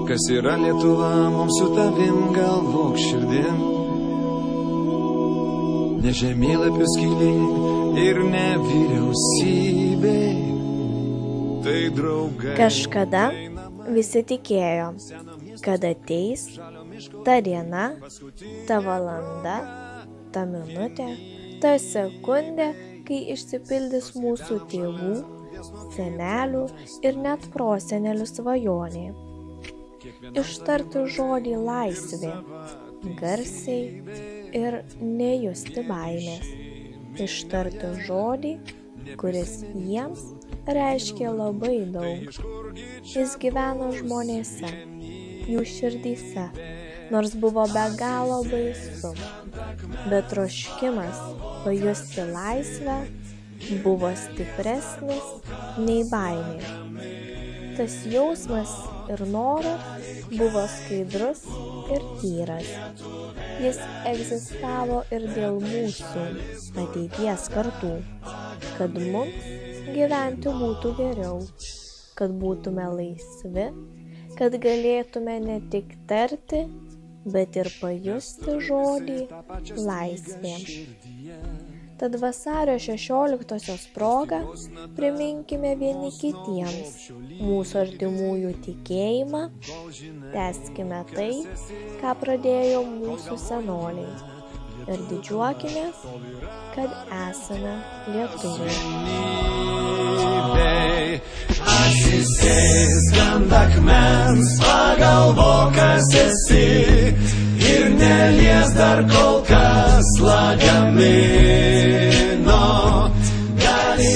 Kas yra Lietuva, mums su tavim galvok širdim. Ne žemėlapių skylė ir ne vyriausybė, tai draugai. Kažkada visi tikėjo, kad ateis ta diena, ta valanda, ta minutė, ta sekundė, kai išsipildys mūsų tėvų, senelių ir net prosenelių svajonė. Ištarti žodį laisvė, garsiai ir nejusti baimės. Ištarti žodį, kuris jiems reiškia labai daug. Jis gyveno žmonėse, jų širdyse, nors buvo be galo baisu. Bet troškimas pajusti laisvę buvo stipresnis nei baimė. Tas jausmas ir noras buvo skaidrus ir tyras. Jis egzistavo ir dėl mūsų ateities kartų, kad mums gyventi būtų geriau, kad būtume laisvi, kad galėtume ne tik tarti, bet ir pajusti žodį laisvė. Tad vasario 16-osios proga priminkime vieni kitiems mūsų artimųjų tikėjimą, tęskime tai, ką pradėjo mūsų senoliai, ir didžiuokimės, kad esame lietuviai. Atsisėsk ant akmens, pagalvok, kas esi, ir nelies dar kol kas lagamino. Gali